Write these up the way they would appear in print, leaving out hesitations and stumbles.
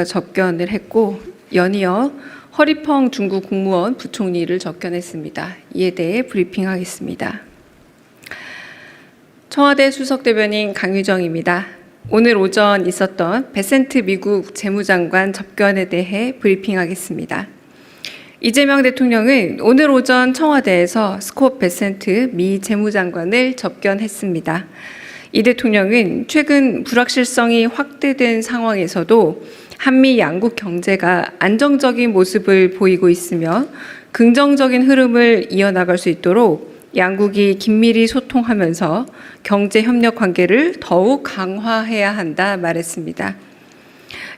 접견을 했고 연이어 허리펑 중국 국무원 부총리를 접견했습니다. 이에 대해 브리핑하겠습니다. 청와대 수석대변인 강유정입니다. 오늘 오전 있었던 베센트 미국 재무장관 접견에 대해 브리핑하겠습니다. 이재명 대통령은 오늘 오전 청와대에서 스콧 베센트 미 재무장관을 접견했습니다. 이 대통령은 최근 불확실성이 확대된 상황에서도 한미 양국 경제가 안정적인 모습을 보이고 있으며 긍정적인 흐름을 이어나갈 수 있도록 양국이 긴밀히 소통하면서 경제 협력 관계를 더욱 강화해야 한다 말했습니다.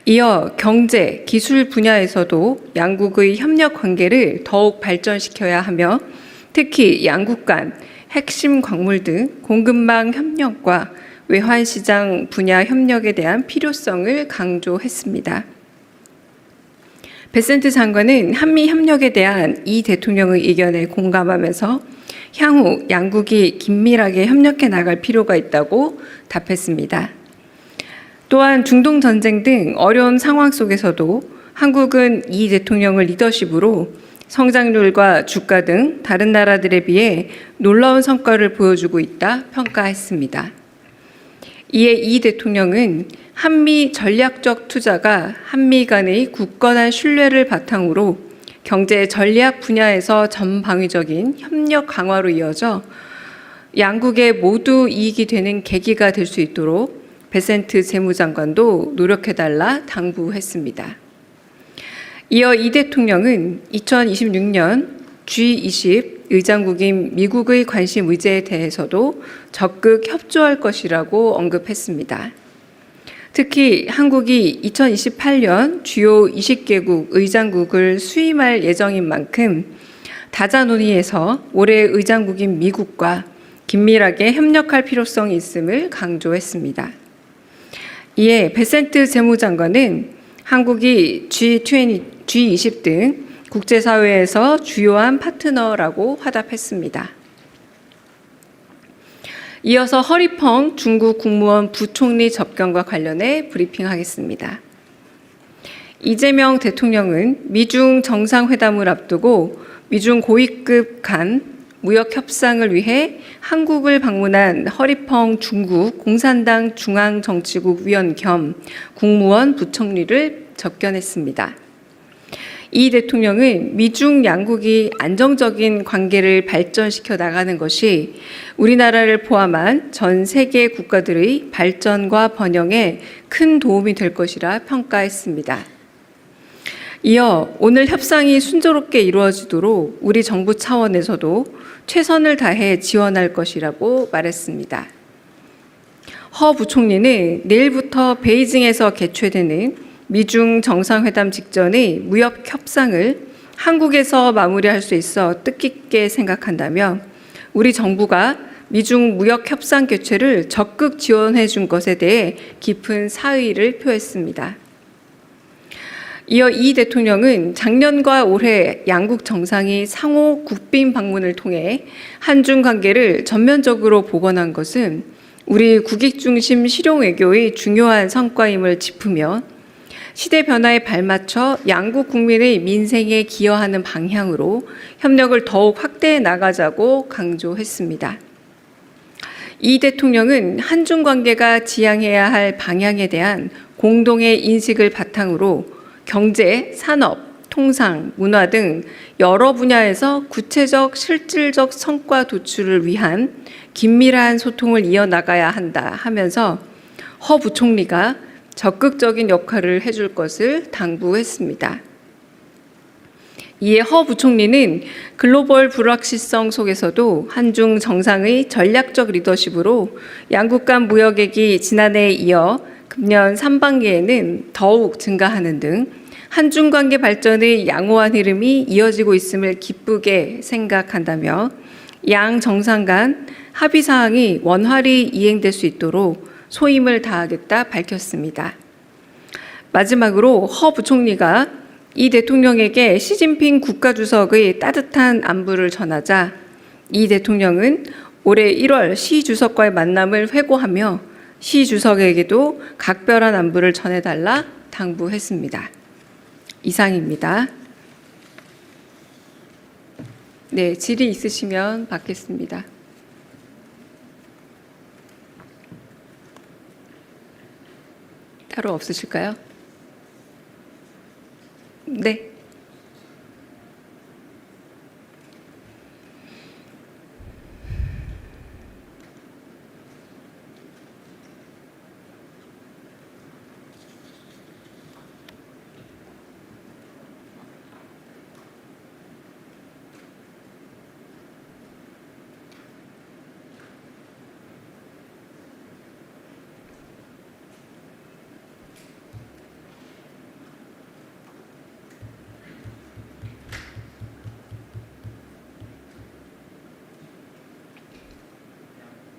이어 경제, 기술 분야에서도 양국의 협력 관계를 더욱 발전시켜야 하며 특히 양국 간 핵심 광물 등 공급망 협력과 외환시장 분야 협력에 대한 필요성을 강조했습니다. 베센트 장관은 한미 협력에 대한 이 대통령의 의견에 공감하면서 향후 양국이 긴밀하게 협력해 나갈 필요가 있다고 답했습니다. 또한 중동 전쟁 등 어려운 상황 속에서도 한국은 이 대통령을 리더십으로 성장률과 주가 등 다른 나라들에 비해 놀라운 성과를 보여주고 있다 평가했습니다. 이에 이 대통령은 한미 전략적 투자가 한미 간의 굳건한 신뢰를 바탕으로 경제 전략 분야에서 전방위적인 협력 강화로 이어져 양국의 모두 이익이 되는 계기가 될 수 있도록 베센트 재무장관도 노력해달라 당부했습니다. 이어 이 대통령은 2026년 G20 의장국인 미국의 관심 의제에 대해서도 적극 협조할 것이라고 언급했습니다. 특히 한국이 2028년 주요 20개국 의장국을 수임할 예정인 만큼 다자 논의에서 올해 의장국인 미국과 긴밀하게 협력할 필요성이 있음을 강조했습니다. 이에 베센트 재무장관은 한국이 G20 등 국제사회에서 주요한 파트너라고 화답했습니다. 이어서 허리펑 중국 국무원 부총리 접견과 관련해 브리핑하겠습니다. 이재명 대통령은 미중 정상회담을 앞두고 미중 고위급 간 무역 협상을 위해 한국을 방문한 허리펑 중국 공산당 중앙정치국 위원 겸 국무원 부총리를 접견했습니다. 이 대통령은 미중 양국이 안정적인 관계를 발전시켜 나가는 것이 우리나라를 포함한 전 세계 국가들의 발전과 번영에 큰 도움이 될 것이라 평가했습니다. 이어 오늘 협상이 순조롭게 이루어지도록 우리 정부 차원에서도 최선을 다해 지원할 것이라고 말했습니다. 허 부총리는 내일부터 베이징에서 개최되는 미중 정상회담 직전의 무역 협상을 한국에서 마무리할 수 있어 뜻깊게 생각한다며 우리 정부가 미중 무역 협상 개최를 적극 지원해 준 것에 대해 깊은 사의를 표했습니다. 이어 이 대통령은 작년과 올해 양국 정상이 상호 국빈 방문을 통해 한중 관계를 전면적으로 복원한 것은 우리 국익 중심 실용 외교의 중요한 성과임을 짚으며 시대 변화에 발맞춰 양국 국민의 민생에 기여하는 방향으로 협력을 더욱 확대해 나가자고 강조했습니다. 이 대통령은 한중 관계가 지향해야 할 방향에 대한 공동의 인식을 바탕으로 경제, 산업, 통상, 문화 등 여러 분야에서 구체적 실질적 성과 도출을 위한 긴밀한 소통을 이어나가야 한다 하면서 허 부총리가 적극적인 역할을 해줄 것을 당부했습니다. 이에 허 부총리는 글로벌 불확실성 속에서도 한중 정상의 전략적 리더십으로 양국 간 무역액이 지난해에 이어 금년 상반기에는 더욱 증가하는 등 한중 관계 발전의 양호한 흐름이 이어지고 있음을 기쁘게 생각한다며 양 정상 간 합의 사항이 원활히 이행될 수 있도록 소임을 다하겠다 밝혔습니다. 마지막으로 허 부총리가 이 대통령에게 시진핑 국가주석의 따뜻한 안부를 전하자 이 대통령은 올해 1월 시 주석과의 만남을 회고하며 시 주석에게도 각별한 안부를 전해달라 당부했습니다. 이상입니다. 네, 질의 있으시면 받겠습니다. 따로 없으실까요? 네.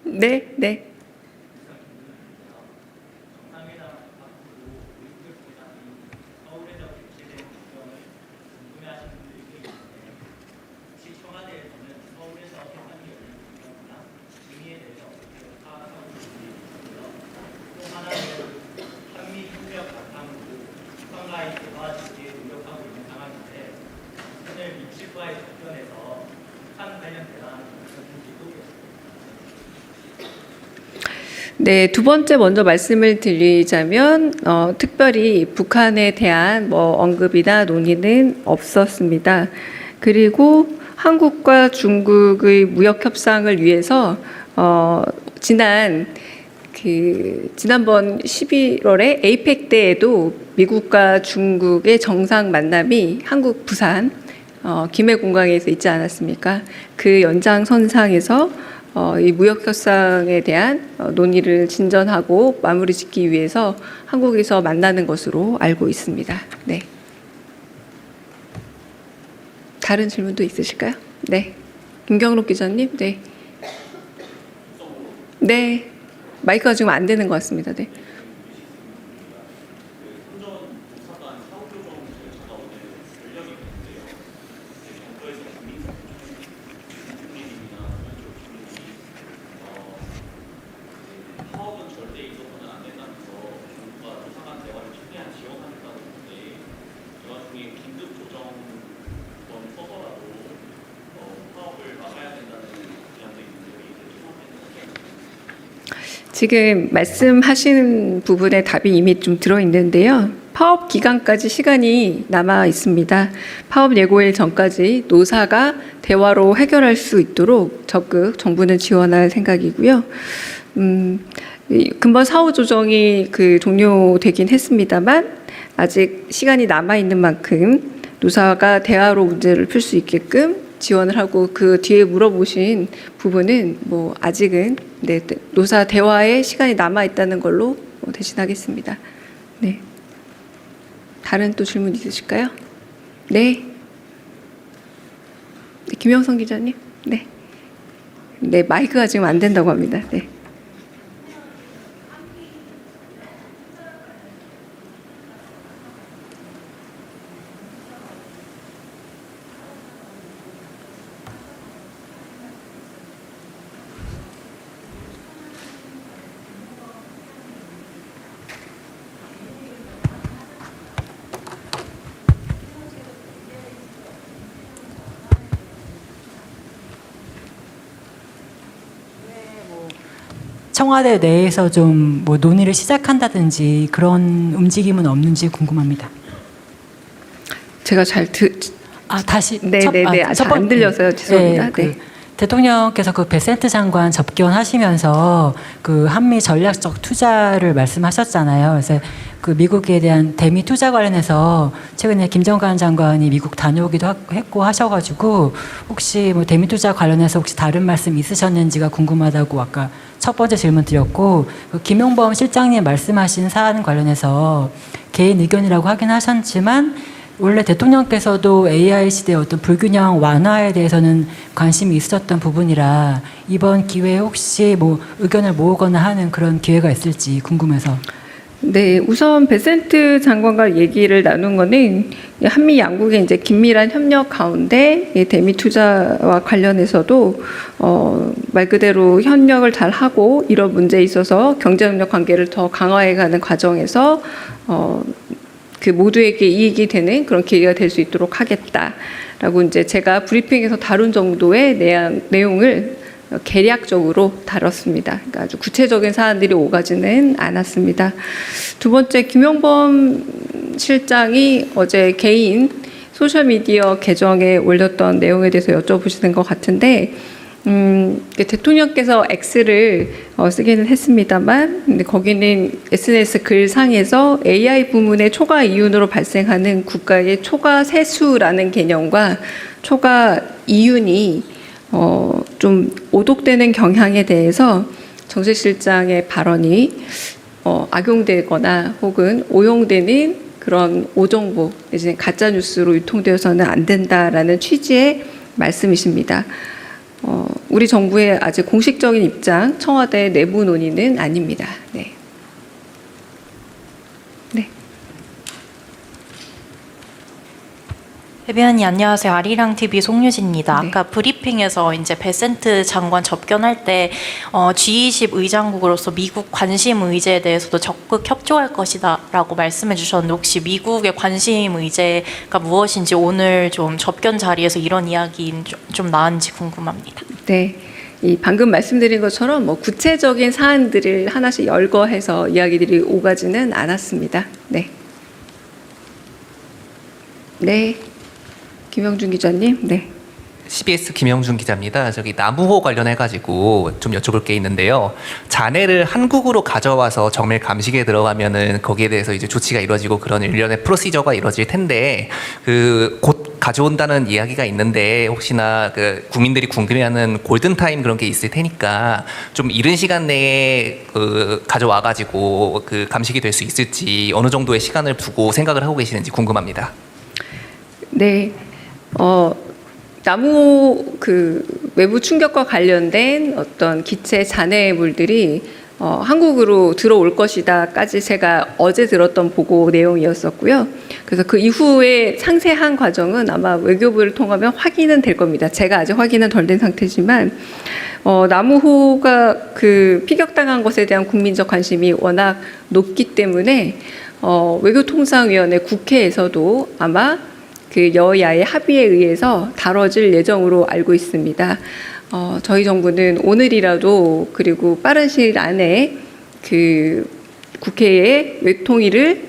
네, 네. 네, 두 번째 먼저 말씀을 드리자면 특별히 북한에 대한 언급이나 논의는 없었습니다. 그리고 한국과 중국의 무역 협상을 위해서 지난번 11월에 에이펙 때에도 미국과 중국의 정상 만남이 한국 부산 김해공항에서 있지 않았습니까? 그 연장선상에서 이 무역 협상에 대한 논의를 진전하고 마무리 짓기 위해서 한국에서 만나는 것으로 알고 있습니다. 네. 다른 질문도 있으실까요? 네. 김경록 기자님, 네. 네. 마이크가 지금 안 되는 것 같습니다. 네. 지금 말씀하신 부분에 답이 이미 좀 들어있는데요. 파업 기간까지 시간이 남아 있습니다. 파업 예고일 전까지 노사가 대화로 해결할 수 있도록 적극 정부는 지원할 생각이고요. 근본 사후 조정이 종료되긴 했습니다만 아직 시간이 남아 있는 만큼 노사가 대화로 문제를 풀 수 있게끔 지원을 하고 그 뒤에 물어보신 부분은 아직은 노사 대화에 시간이 남아 있다는 걸로 대신하겠습니다. 네. 다른 또 질문 있으실까요? 네. 김영선 기자님. 네. 네, 마이크가 지금 안 된다고 합니다. 네. 청와대 내에서 좀 논의를 시작한다든지 그런 움직임은 없는지 궁금합니다. 제가 다시 네네네 잘 안 들려서요. 죄송합니다. 네. 대통령께서 베센트 장관 접견하시면서 한미 전략적 투자를 말씀하셨잖아요. 그래서 미국에 대한 대미 투자 관련해서 최근에 김정관 장관이 미국 다녀오기도 했고 하셔가지고 혹시 대미 투자 관련해서 혹시 다른 말씀 있으셨는지가 궁금하다고 아까 첫 번째 질문 드렸고 김용범 실장님 말씀하신 사안 관련해서 개인 의견이라고 하긴 하셨지만 원래 대통령께서도 AI 시대의 어떤 불균형 완화에 대해서는 관심이 있으셨던 부분이라 이번 기회에 혹시 의견을 모으거나 하는 그런 기회가 있을지 궁금해서. 네, 우선 베센트 장관과 얘기를 나눈 거는 한미 양국의 이제 긴밀한 협력 가운데 대미 투자와 관련해서도 말 그대로 협력을 잘 하고 이런 문제에 있어서 경제협력 관계를 더 강화해가는 과정에서 그 모두에게 이익이 되는 그런 계기가 될 수 있도록 하겠다라고 이제 제가 브리핑에서 다룬 정도의 내용을 계략적으로 다뤘습니다. 그러니까 아주 구체적인 사안들이 오가지는 않았습니다. 두 번째, 김영범 실장이 어제 개인 소셜미디어 계정에 올렸던 내용에 대해서 여쭤보시는 것 같은데, 대통령께서 X를 쓰기는 했습니다만, 근데 거기는 SNS 글상에서 AI 부문의 초과 이윤으로 발생하는 국가의 초과 세수라는 개념과 초과 이윤이 좀 오독되는 경향에 대해서 정세 실장의 발언이 악용되거나 혹은 오용되는 그런 오정보, 이제 가짜 뉴스로 유통되어서는 안 된다라는 취지의 말씀이십니다. 우리 정부의 아직 공식적인 입장, 청와대 내부 논의는 아닙니다. 네. 네. 대변인 안녕하세요. 아리랑 TV 송유진입니다. 네. 아까 브리핑에서 이제 베센트 장관 접견할 때 G20 의장국으로서 미국 관심 의제에 대해서도 적극 협조할 것이다라고 말씀해 주셨는데, 혹시 미국의 관심 의제가 무엇인지 오늘 좀 접견 자리에서 이런 이야기 좀 나은지 궁금합니다. 네. 이 방금 말씀드린 것처럼 뭐 구체적인 사안들을 하나씩 열거해서 이야기들이 오가지는 않았습니다. 네. 네. 김영준 기자님. 네. CBS 김영준 기자입니다. 저기 나무호 관련해가지고 좀 여쭤볼 게 있는데요. 잔해를 한국으로 가져와서 정밀 감식에 들어가면은 거기에 대해서 이제 조치가 이루어지고 그런 일련의 프로시저가 이루어질 텐데, 곧 가져온다는 이야기가 있는데 혹시나 그 국민들이 궁금해하는 골든 타임 그런 게 있을 테니까 좀 이른 시간 내에 가져와가지고 그 감식이 될 수 있을지 어느 정도의 시간을 두고 생각을 하고 계시는지 궁금합니다. 네. 나무 외부 충격과 관련된 어떤 기체 잔해물들이 한국으로 들어올 것이다까지 제가 어제 들었던 보고 내용이었었고요. 그래서 그 이후에 상세한 과정은 아마 외교부를 통하면 확인은 될 겁니다. 제가 아직 확인은 덜 된 상태지만, 나무호가 피격당한 것에 대한 국민적 관심이 워낙 높기 때문에 외교통상위원회 국회에서도 아마 여야의 합의에 의해서 다뤄질 예정으로 알고 있습니다. 저희 정부는 오늘이라도 그리고 빠른 시일 안에 국회의 외통위를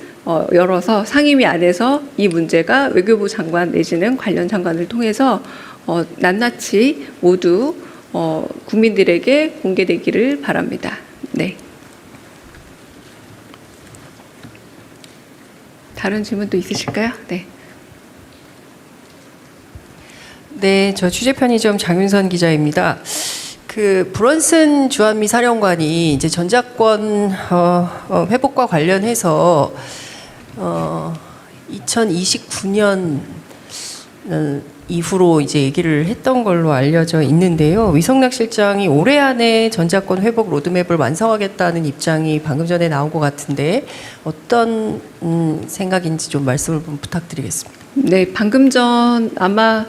열어서 상임위 안에서 이 문제가 외교부 장관 내지는 관련 장관을 통해서 낱낱이 모두 국민들에게 공개되기를 바랍니다. 네. 다른 질문도 있으실까요? 네. 네, 저 취재 편의점 장윤선 기자입니다. 브런슨 주한미 사령관이 이제 전작권 회복과 관련해서 2029년 이후로 이제 얘기를 했던 걸로 알려져 있는데요. 위성락 실장이 올해 안에 전작권 회복 로드맵을 완성하겠다는 입장이 방금 전에 나온 것 같은데 어떤 생각인지 좀 말씀을 좀 부탁드리겠습니다. 네, 방금 전 아마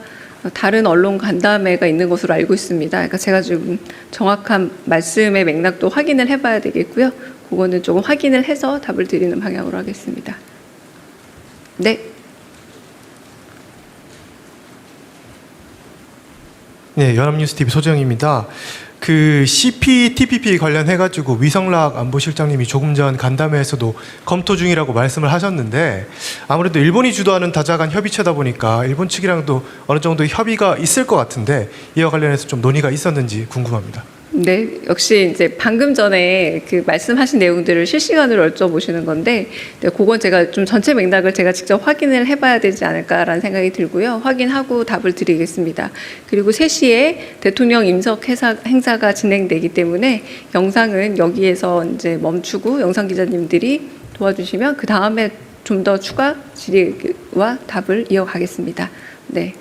다른 언론 간담회가 있는 것으로 알고 있습니다. 그러니까 제가 좀 정확한 말씀의 맥락도 확인을 해봐야 되겠고요. 그거는 조금 확인을 해서 답을 드리는 방향으로 하겠습니다. 네. 네, 연합뉴스TV 소정입니다. CPTPP 관련해가지고 위성락 안보실장님이 조금 전 간담회에서도 검토 중이라고 말씀을 하셨는데, 아무래도 일본이 주도하는 다자간 협의체다 보니까 일본 측이랑도 어느 정도 협의가 있을 것 같은데 이와 관련해서 좀 논의가 있었는지 궁금합니다. 네, 역시 이제 방금 전에 말씀하신 내용들을 실시간으로 여쭤보시는 건데, 네, 그건 제가 좀 전체 맥락을 제가 직접 확인을 해봐야 되지 않을까라는 생각이 들고요. 확인하고 답을 드리겠습니다. 그리고 3시에 대통령 임석 행사가 진행되기 때문에 영상은 여기에서 이제 멈추고 영상 기자님들이 도와주시면 그 다음에 좀 더 추가 질의와 답을 이어가겠습니다. 네.